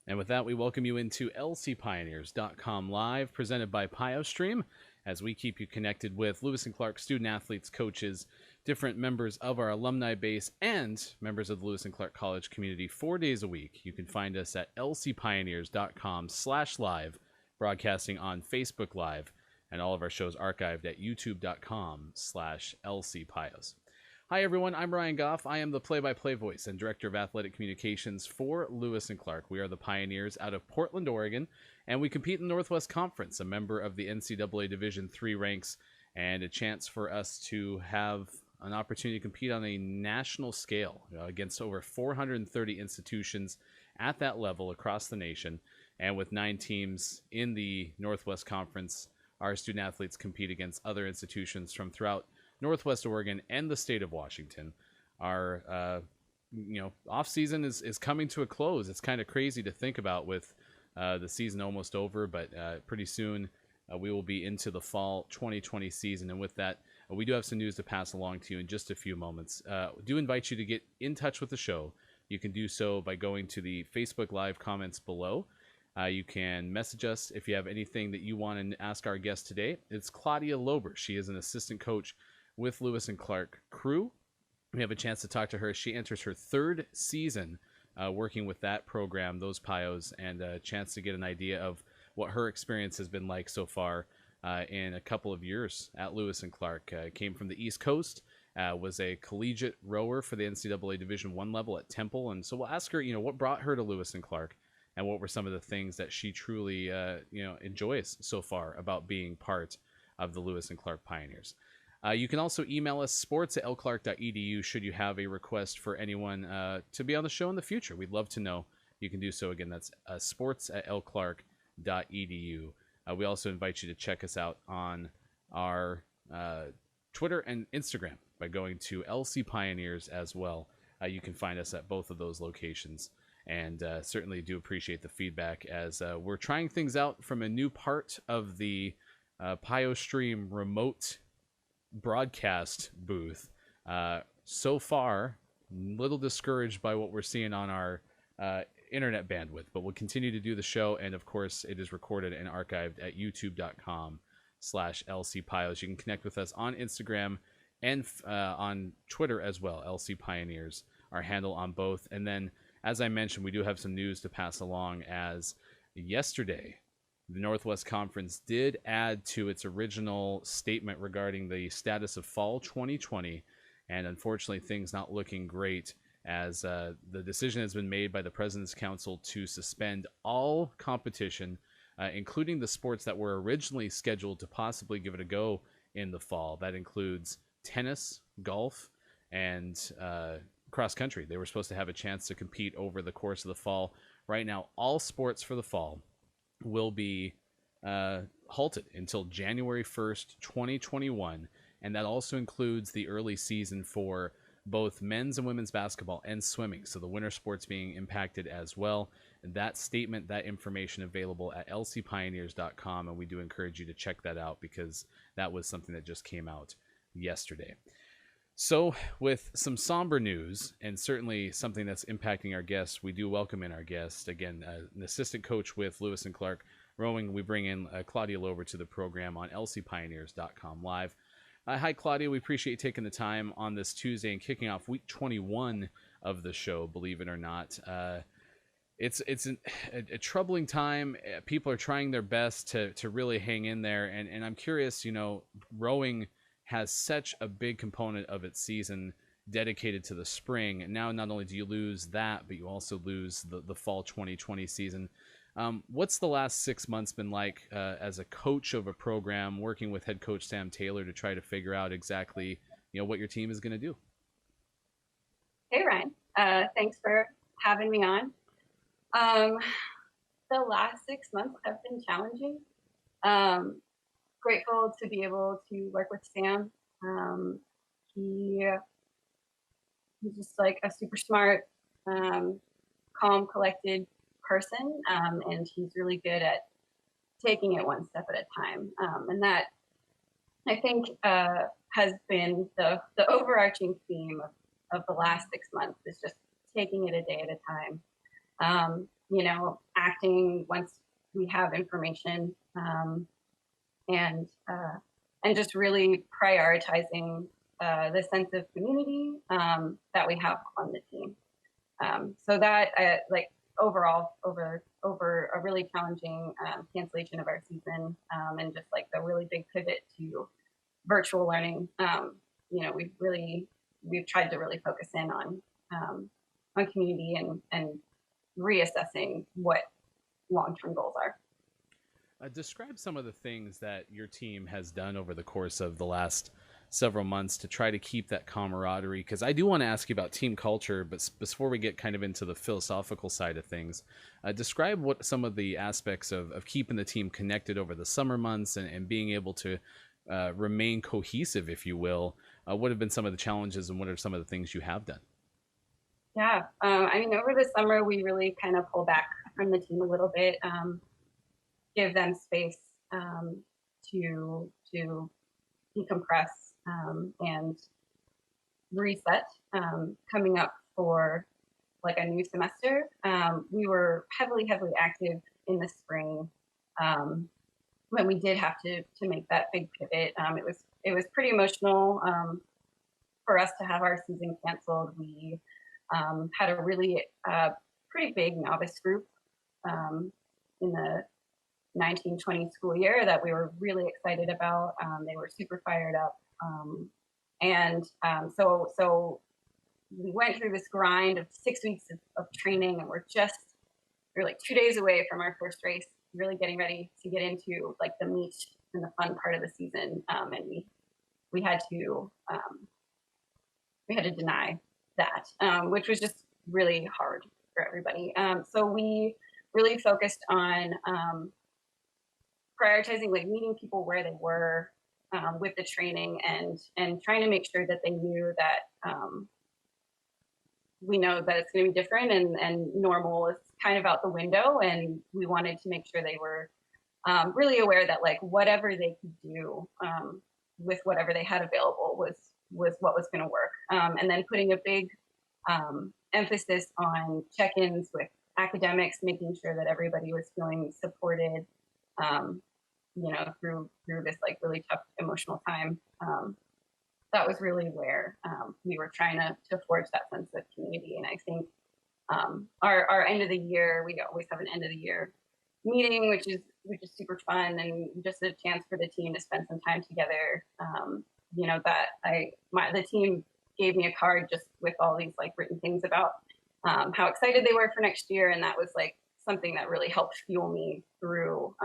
And with that, we welcome you into lcpioneers.com live, presented by Pios, as we keep you connected with Lewis and Clark student athletes, coaches, different members of our alumni base, and members of the Lewis and Clark College community 4 days a week. You can find us at lcpioneers.com/live, broadcasting on Facebook Live, and all of our shows archived at youtube.com/lcpios. Hi, everyone. I'm Ryan Goff. I am the play-by-play voice and director of athletic communications for Lewis and Clark. We are the Pioneers out of Portland, Oregon, and we compete in the Northwest Conference, a member of the NCAA Division III ranks, and a chance for us to have an opportunity to compete on a national scale against over 430 institutions at that level across the nation. And with 9 teams in the Northwest Conference, our student athletes compete against other institutions from throughout Northwest Oregon and the state of Washington. Our off season is coming to a close. It's kind of crazy to think about with the season almost over, but pretty soon we will be into the fall 2020 season. And with that, we do have some news to pass along to you in just a few moments. Do invite you to get in touch with the show. You can do so by going to the Facebook Live comments below. You can message us if you have anything that you want to ask our guest today. It's Claudia Loeber. She is an assistant coach with Lewis and Clark Crew. We have a chance to talk to her. She enters her 3rd season working with that program, those Pios, and a chance to get an idea of what her experience has been like so far in a couple of years at Lewis and Clark. Came from the East Coast, was a collegiate rower for the NCAA Division I level at Temple, and so we'll ask her, what brought her to Lewis and Clark, and what were some of the things that she truly, enjoys so far about being part of the Lewis and Clark Pioneers. You can also email us sports@lclark.edu should you have a request for anyone to be on the show in the future. We'd love to know. You can do so. Again, that's sports@lclark.edu. We also invite you to check us out on our Twitter and Instagram by going to LC Pioneers as well. You can find us at both of those locations. And certainly do appreciate the feedback as we're trying things out from a new part of the PioStream remote broadcast booth. So far, little discouraged by what we're seeing on our internet bandwidth, but we'll continue to do the show. And of course, it is recorded and archived at youtube.com/lcpios. You can connect with us on Instagram and on Twitter as well. LC Pioneers, our handle on both. And then, as I mentioned, we do have some news to pass along, as yesterday the Northwest Conference did add to its original statement regarding the status of fall 2020, and unfortunately things not looking great, as the decision has been made by the President's Council to suspend all competition, including the sports that were originally scheduled to possibly give it a go in the fall. That includes tennis, golf, and cross country. They were supposed to have a chance to compete over the course of the fall. Right now, all sports for the fall will be halted until January 1st, 2021. And that also includes the early season for both men's and women's basketball and swimming. So the winter sports being impacted as well. And that statement, that information available at lcpioneers.com. And we do encourage you to check that out, because that was something that just came out yesterday. So with some somber news, and certainly something that's impacting our guests, we do welcome in our guest. Again, an assistant coach with Lewis and Clark Rowing. We bring in Claudia Loeber to the program on lcpioneers.com live. Hi, Claudia. We appreciate you taking the time on this Tuesday and kicking off week 21 of the show, believe it or not. It's a troubling time. People are trying their best to really hang in there. And I'm curious, rowing has such a big component of its season dedicated to the spring. And now not only do you lose that, but you also lose the fall 2020 season. What's the last 6 months been like as a coach of a program, working with head coach Sam Taylor to try to figure out exactly, what your team is going to do? Hey, Ryan. Thanks for having me on. The last 6 months have been challenging. Grateful to be able to work with Sam. He's just like a super smart, calm, collected person, and he's really good at taking it one step at a time. And that, I think, has been the overarching theme of the last 6 months, is just taking it a day at a time. acting once we have information, and just really prioritizing the sense of community that we have on the team. So that like overall over a really challenging cancellation of our season, and just like the really big pivot to virtual learning, we've tried to really focus in on community and reassessing what long-term goals are. Describe some of the things that your team has done over the course of the last several months to try to keep that camaraderie. Because I do want to ask you about team culture, but before we get kind of into the philosophical side of things, describe what some of the aspects of keeping the team connected over the summer months and being able to remain cohesive, if you will. What have been some of the challenges and what are some of the things you have done? Yeah, I mean, over the summer, we really kind of pull back from the team a little bit, give them space to decompress and reset. Coming up for like a new semester, we were heavily active in the spring when we did have to make that big pivot. It was pretty emotional for us to have our season canceled. We had a really pretty big novice group in the 1920 school year that we were really excited about. They were super fired up. So we went through this grind of 6 weeks of training, and we're like 2 days away from our first race, really getting ready to get into like the meat and the fun part of the season. And we had to deny that, which was just really hard for everybody. So we really focused on prioritizing like meeting people where they were with the training, and trying to make sure that they knew that we know that it's going to be different, and normal is kind of out the window, and we wanted to make sure they were really aware that like whatever they could do with whatever they had available was what was going to work. And then putting a big emphasis on check-ins with academics, making sure that everybody was feeling supported, through this like really tough emotional time. That was really where we were trying to forge that sense of community. And I think our end of the year, we always have an end of the year meeting, which is super fun, and just a chance for the team to spend some time together. The team gave me a card just with all these like written things about how excited they were for next year, and that was like something that really helped fuel me through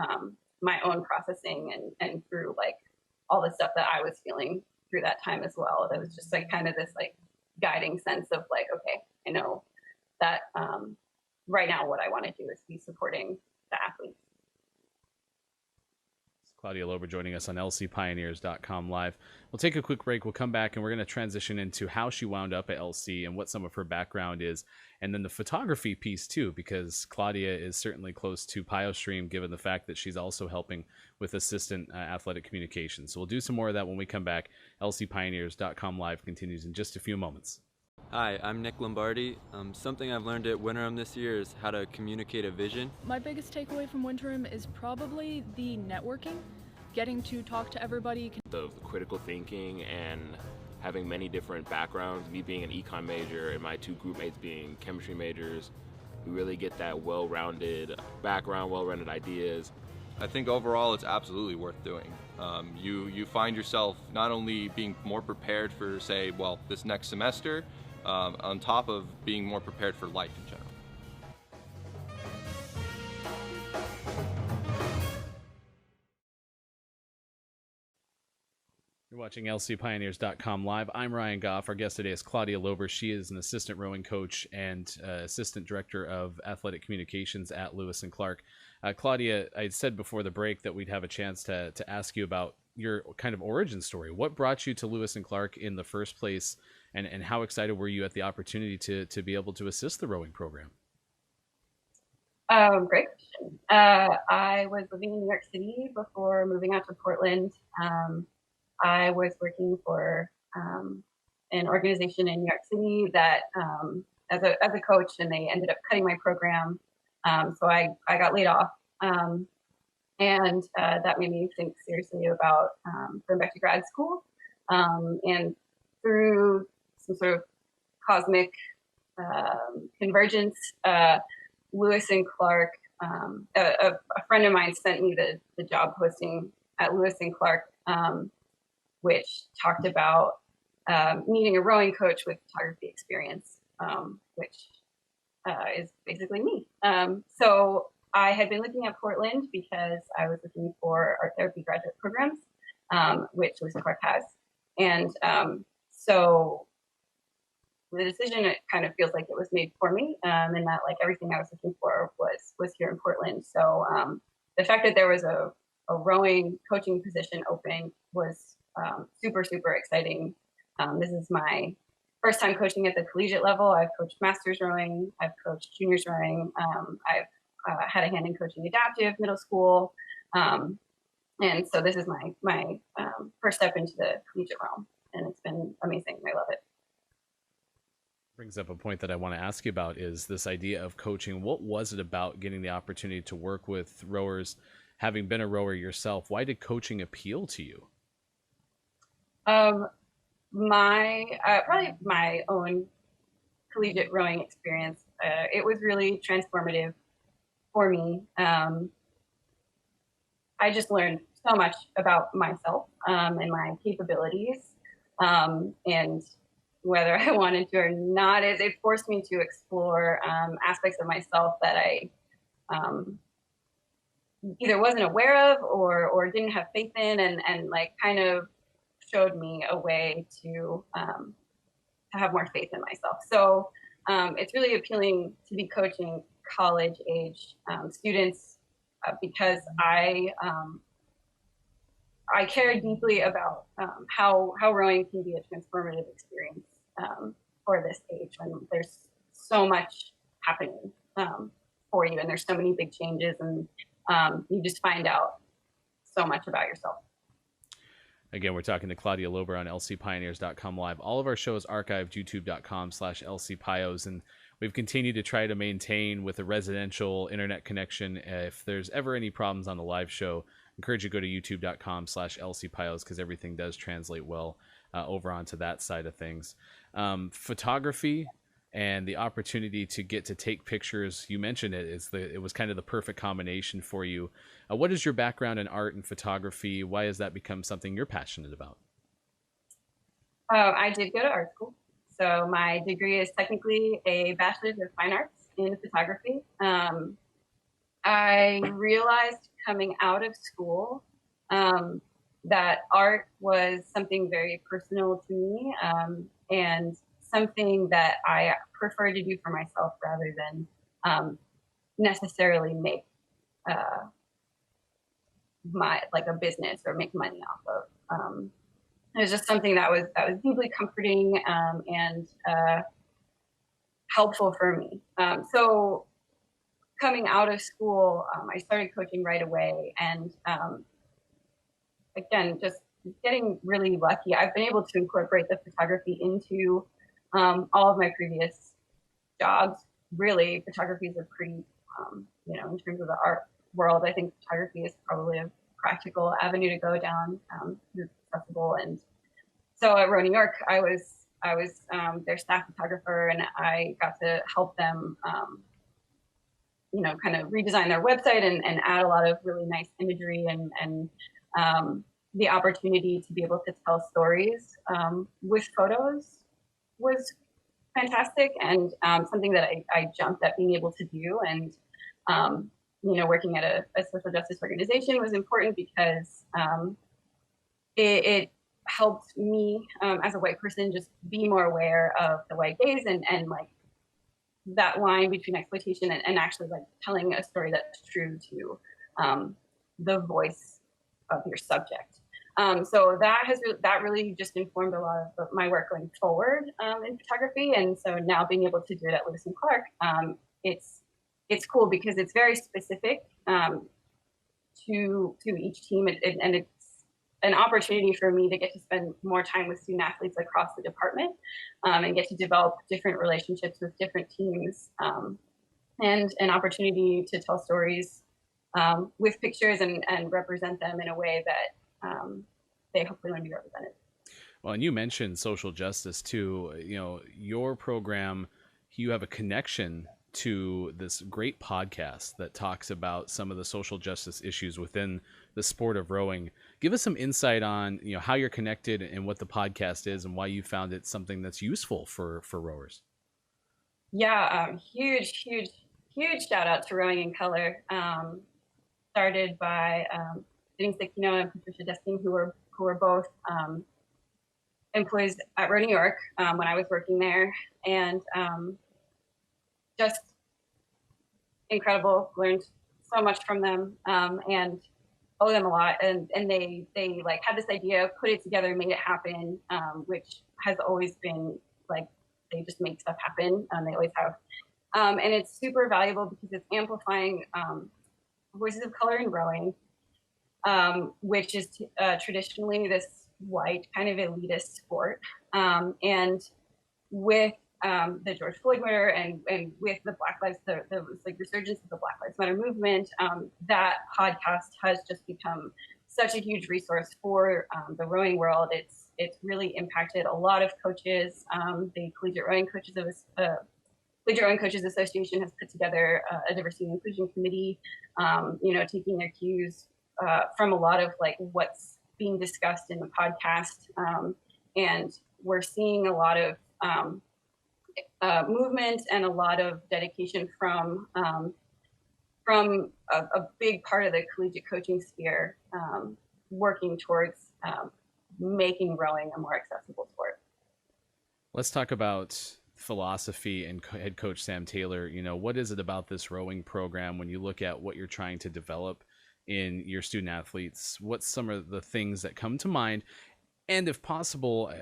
my own processing, and through like all the stuff that I was feeling through that time as well. That was just like kind of this like guiding sense of like, okay, I know that right now what I want to do is be supporting the athletes. Claudia Loeber joining us on lcpioneers.com live. We'll take a quick break. We'll come back and we're going to transition into how she wound up at LC and what some of her background is, and then the photography piece too, because Claudia is certainly close to Pios Stream, given the fact that she's also helping with assistant athletic communications. So we'll do some more of that when we come back. lcpioneers.com live continues in just a few moments. Hi, I'm Nick Lombardi. Something I've learned at Winterim this year is how to communicate a vision. My biggest takeaway from Winterim is probably the networking, getting to talk to everybody. The critical thinking and having many different backgrounds, me being an econ major and my two group mates being chemistry majors, we really get that well-rounded background, well-rounded ideas. I think overall it's absolutely worth doing. You find yourself not only being more prepared for, say, this next semester, on top of being more prepared for life in general. You're watching lcpioneers.com live. I'm Ryan Goff. Our guest today is Claudia Loeber. She is an assistant rowing coach and assistant director of athletic communications at Lewis and Clark. Claudia, I said before the break that we'd have a chance to ask you about your kind of origin story. What brought you to Lewis and Clark in the first place, and how excited were you at the opportunity to be able to assist the rowing program? Great question. I was living in New York City before moving out to Portland. I was working for an organization in New York City that as a coach, and they ended up cutting my program So I got laid off. And that made me think seriously about going back to grad school. And through some sort of cosmic convergence, Lewis and Clark, a friend of mine sent me the job posting at Lewis and Clark, which talked about needing a rowing coach with photography experience, which is basically me. So I had been looking at Portland because I was looking for art therapy graduate programs, which Lewis and Clark has. And so the decision, it kind of feels like it was made for me, and that like everything I was looking for was here in Portland. So the fact that there was a rowing coaching position open was super, super exciting. This is my first time coaching at the collegiate level. I've coached masters rowing, I've coached juniors rowing, I've had a hand in coaching adaptive middle school, and so this is my first step into the collegiate realm, and it's been amazing. I love it. Brings up a point that I want to ask you about is this idea of coaching. What was it about getting the opportunity to work with rowers, having been a rower yourself? Why did coaching appeal to you? My probably my own collegiate rowing experience. It was really transformative for me. I just learned so much about myself and my capabilities, and whether I wanted to or not, it forced me to explore aspects of myself that I either wasn't aware of or didn't have faith in, and like kind of showed me a way to have more faith in myself. So it's really appealing to be coaching college age students because I care deeply about how rowing can be a transformative experience for this age when there's so much happening for you, and there's so many big changes, and you just find out so much about yourself. Again, we're talking to Claudia Loeber on lcpioneers.com live. All of our shows archived, youtube.com/lcpios, and we've continued to try to maintain with a residential internet connection. If there's ever any problems on the live show, I encourage you to go to youtube.com/lcpios because everything does translate well over onto that side of things. Photography and the opportunity to get to take pictures, you mentioned it was kind of the perfect combination for you. What is your background in art and photography? Why has that become something you're passionate about? I did go to art school. So my degree is technically a bachelor's of fine arts in photography. I realized coming out of school that art was something very personal to me, and something that I prefer to do for myself rather than necessarily make like a business or make money off of. It was just something that was deeply comforting and helpful for me. So coming out of school, I started coaching right away, and again, just getting really lucky. I've been able to incorporate the photography into all of my previous jobs. Really, photography is a pretty, in terms of the art world, I think photography is probably a practical avenue to go down. It's accessible, and so at Row New York, I was their staff photographer, and I got to help them, kind of redesign their website and add a lot of really nice imagery and the opportunity to be able to tell stories with photos was fantastic, and something that I jumped at being able to do. And working at a social justice organization was important because it helped me as a white person just be more aware of the white gaze and like that line between exploitation and actually like telling a story that's true to the voice of your subject. So that really just informed a lot of my work going forward in photography. And so now being able to do it at Lewis and Clark, it's cool because it's very specific to each team, and it's an opportunity for me to get to spend more time with student athletes across the department and get to develop different relationships with different teams and an opportunity to tell stories with pictures and represent them in a way that they hopefully want to be represented. Well, and you mentioned social justice too. Your program, you have a connection to this great podcast that talks about some of the social justice issues within the sport of rowing. Give us some insight on, how you're connected and what the podcast is and why you found it something that's useful for rowers. Yeah, huge shout out to Rowing in Color. Started by Denise Aquino and Patricia Desking, who were both employees at Row New York when I was working there, and just incredible. Learned so much from them, and owe them a lot. And they like had this idea, put it together, made it happen, which has always been like they just make stuff happen. They always have, and it's super valuable because it's amplifying voices of color in rowing, which is traditionally this white kind of elitist sport, and with the George Floyd murder and with the Black Lives, the like resurgence of the Black Lives Matter movement, that podcast has just become such a huge resource for the rowing world. It's really impacted a lot of coaches. The Collegiate Rowing Coaches Association has put together a diversity and inclusion committee, taking their cues from a lot of like what's being discussed in the podcast, and we're seeing a lot of movement and a lot of dedication from a big part of the collegiate coaching sphere, working towards making rowing a more accessible sport. Let's talk about philosophy and head coach Sam Taylor. What is it about this rowing program when you look at what you're trying to develop in your student athletes? What's some of the things that come to mind? And if possible,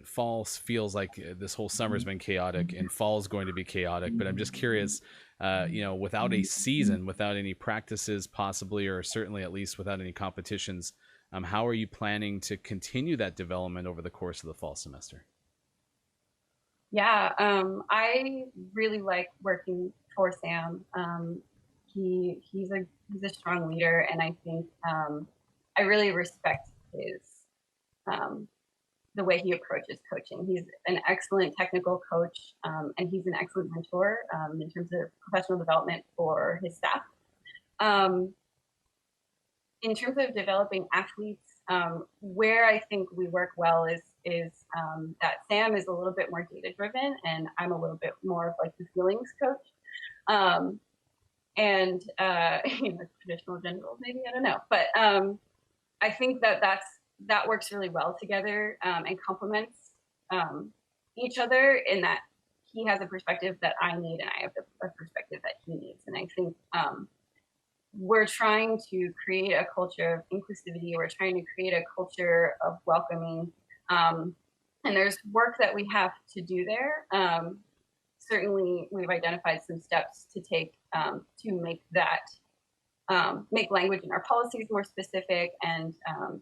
fall feels like this whole summer's been chaotic, and fall is going to be chaotic. But I'm just curious, without a season, without any practices possibly, or certainly at least without any competitions, how are you planning to continue that development over the course of the fall semester? Yeah, I really like working for Sam. He's a strong leader, and I think I really respect his the way he approaches coaching. He's an excellent technical coach, and he's an excellent mentor in terms of professional development for his staff. In terms of developing athletes, where I think we work well is that Sam is a little bit more data driven, and I'm a little bit more of like the feelings coach. And traditional gender roles, maybe, I don't know, but I think that works really well together, and complements each other, in that he has a perspective that I need and I have a perspective that he needs. And I think we're trying to create a culture of inclusivity. We're trying to create a culture of welcoming, and there's work that we have to do there. Certainly we've identified some steps to take to make that make language in our policies more specific, and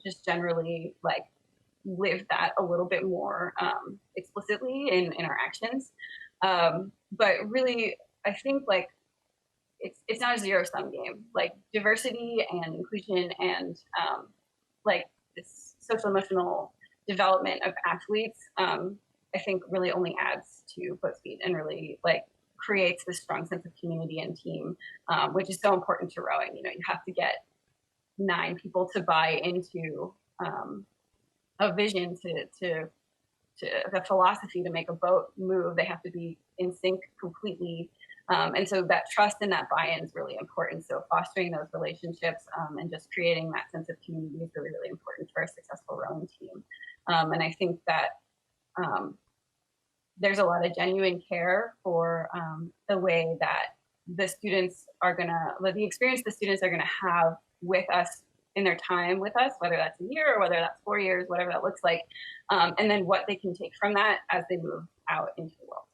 just generally like live that a little bit more explicitly in our actions. But really, I think like it's not a zero-sum game. Like diversity and inclusion and like this social emotional development of athletes, I think really only adds to boat speed and really like creates this strong sense of community and team, which is so important to rowing. You have to get 9 people to buy into a vision, to the philosophy to make a boat move. They have to be in sync completely. And so that trust and that buy-in is really important. So fostering those relationships and just creating that sense of community is really, really important for a successful rowing team. And I think that there's a lot of genuine care for the way that the students are the experience the students are gonna have with us in their time with us, whether that's a year or whether that's 4 years, whatever that looks like, and then what they can take from that as they move out into the world.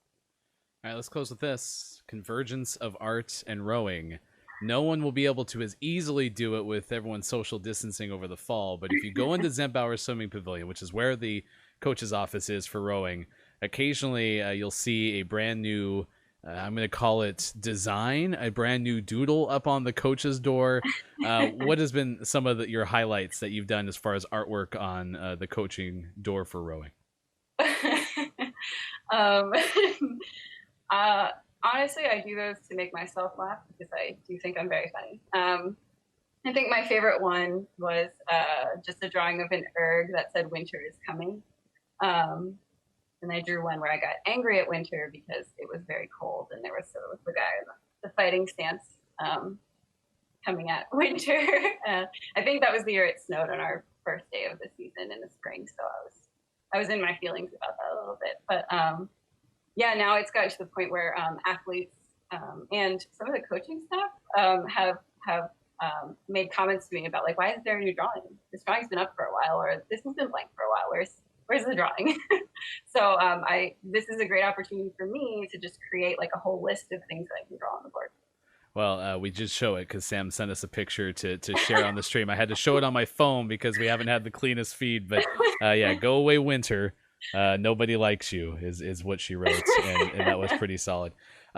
All right, let's close with this. Convergence of art and rowing. No one will be able to as easily do it with everyone social distancing over the fall, but if you go into Zembauer Swimming Pavilion, which is where the coach's office is for rowing, occasionally you'll see a brand new I'm going to call it design, a brand new doodle up on the coach's door. What has been some of your highlights that you've done as far as artwork on the coaching door for rowing? um, honestly, I do those to make myself laugh because I do think I'm very funny. I think my favorite one was just a drawing of an erg that said "Winter is coming." And I drew one where I got angry at winter because it was very cold and there was the guy in the fighting stance coming at winter. I think that was the year it snowed on our first day of the season in the spring, so I was in my feelings about that a little bit. But yeah, now it's gotten to the point where athletes and some of the coaching staff have made comments to me about like, why is there a new drawing? This drawing's been up for a while, or this has been blank for a while. Where's the drawing? So this is a great opportunity for me to just create like a whole list of things that I can draw on the board. Well, we just show it because Sam sent us a picture to share on the stream. I had to show it on my phone because we haven't had the cleanest feed. But yeah, go away, winter. Nobody likes you is what she wrote, and that was pretty solid.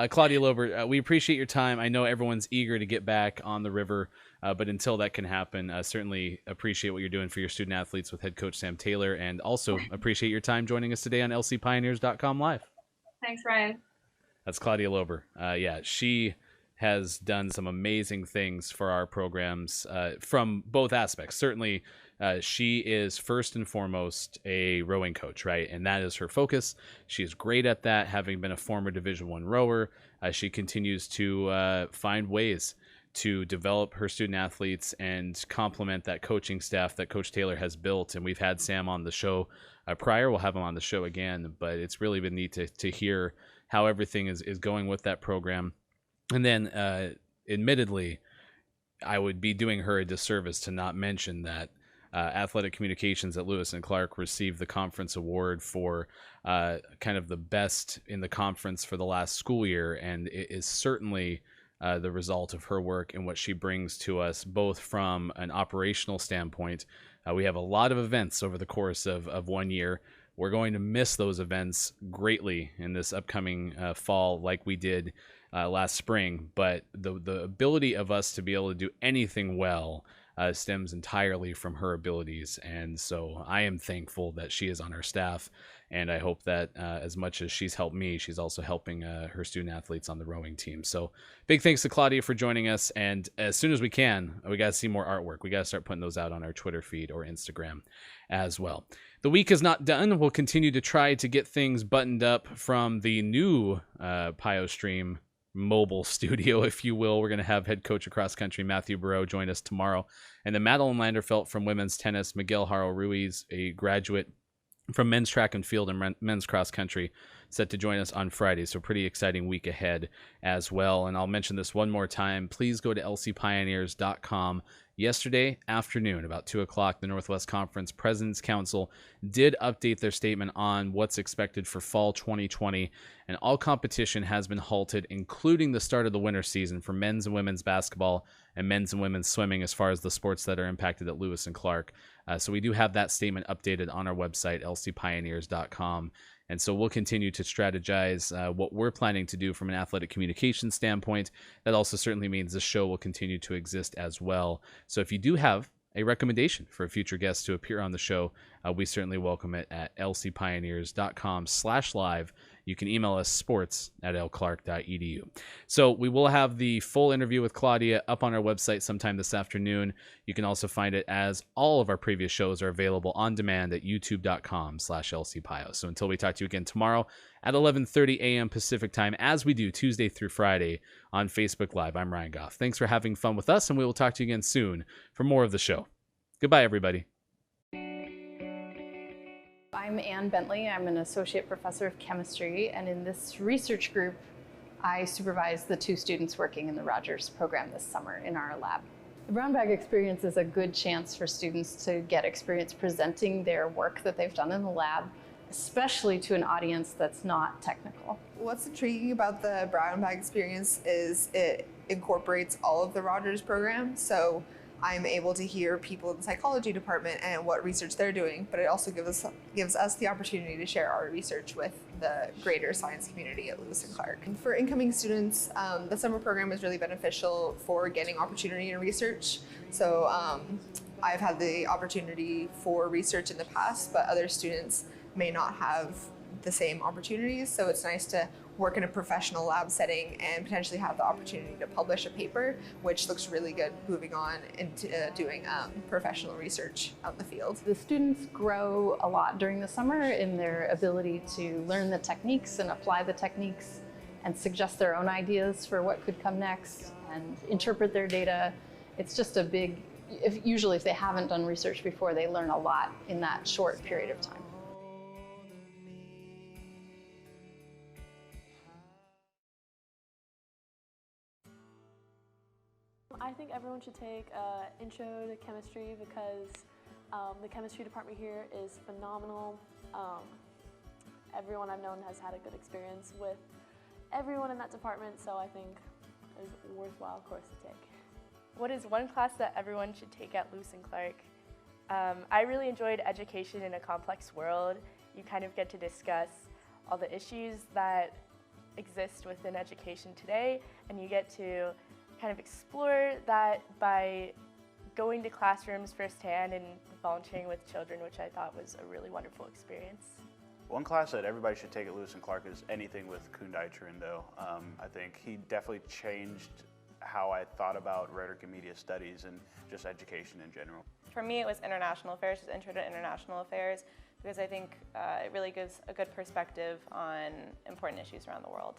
Claudia Loeber, we appreciate your time. I know everyone's eager to get back on the river, but until that can happen, certainly appreciate what you're doing for your student athletes with head coach Sam Taylor, and also appreciate your time joining us today on lcpioneers.com live. Thanks, Ryan. That's Claudia Loeber. Yeah, she has done some amazing things for our programs from both aspects. Certainly, she is first and foremost a rowing coach, right? And that is her focus. She is great at that, having been a former Division I rower. She continues to find ways to develop her student athletes and complement that coaching staff that Coach Taylor has built. And we've had Sam on the show prior. We'll have him on the show again, but it's really been neat to hear how everything is going with that program. And then, admittedly, I would be doing her a disservice to not mention that athletic communications at Lewis and Clark received the conference award for kind of the best in the conference for the last school year. And it is certainly the result of her work and what she brings to us, both from an operational standpoint. We have a lot of events over the course of 1 year. We're going to miss those events greatly in this upcoming fall like we did last spring, but the ability of us to be able to do anything well stems entirely from her abilities, and so I am thankful that she is on our staff, and I hope that as much as she's helped me, she's also helping her student athletes on the rowing team. So big thanks to Claudia for joining us, and as soon as we can, we got to see more artwork. We got to start putting those out on our Twitter feed or Instagram as well. The week is not done. We'll continue to try to get things buttoned up from the new Pios stream mobile studio, if you will. We're going to have head coach of cross country Matthew Burrow join us tomorrow, and then Madeline Landerfelt from women's tennis, Miguel Haro Ruiz, a graduate from men's track and field and men's cross country, set to join us on Friday. So pretty exciting week ahead as well. And I'll mention this one more time. Please go to lcpioneers.com. Yesterday afternoon, about 2 o'clock, the Northwest Conference President's Council did update their statement on what's expected for fall 2020, and all competition has been halted, including the start of the winter season for men's and women's basketball and men's and women's swimming as far as the sports that are impacted at Lewis and Clark. So we do have that statement updated on our website, lcpioneers.com. And so we'll continue to strategize what we're planning to do from an athletic communication standpoint. That also certainly means the show will continue to exist as well. So if you do have a recommendation for a future guest to appear on the show, we certainly welcome it at lcpioneers.com/live. You can email us sports@lclark.edu. So we will have the full interview with Claudia up on our website sometime this afternoon. You can also find it, as all of our previous shows are available on demand, at youtube.com/lcpios. So until we talk to you again tomorrow at 11:30 a.m. Pacific time, as we do Tuesday through Friday on Facebook Live, I'm Ryan Goff. Thanks for having fun with us, and we will talk to you again soon for more of the show. Goodbye, everybody. I'm Ann Bentley. I'm an associate professor of chemistry, and in this research group, I supervise the 2 students working in the Rogers program this summer in our lab. The brown bag experience is a good chance for students to get experience presenting their work that they've done in the lab, especially to an audience that's not technical. What's intriguing about the brown bag experience is it incorporates all of the Rogers program. So I'm able to hear people in the psychology department and what research they're doing, but it also gives us the opportunity to share our research with the greater science community at Lewis and Clark. And for incoming students, the summer program is really beneficial for getting opportunity in research. So I've had the opportunity for research in the past, but other students may not have the same opportunities. So it's nice to work in a professional lab setting and potentially have the opportunity to publish a paper, which looks really good moving on into doing professional research out in the field. The students grow a lot during the summer in their ability to learn the techniques and apply the techniques and suggest their own ideas for what could come next and interpret their data. It's just a big, usually if they haven't done research before, they learn a lot in that short period of time. I think everyone should take intro to chemistry because the chemistry department here is phenomenal. Everyone I've known has had a good experience with everyone in that department, so I think it's a worthwhile course to take. What is one class that everyone should take at Lewis and Clark? I really enjoyed Education in a Complex World. You kind of get to discuss all the issues that exist within education today, and you get to kind of explore that by going to classrooms firsthand and volunteering with children, which I thought was a really wonderful experience. One class that everybody should take at Lewis and Clark is anything with Kundai Churindo. I think he definitely changed how I thought about rhetoric and media studies and just education in general. For me, it was international affairs, just intro to international affairs, because I think it really gives a good perspective on important issues around the world.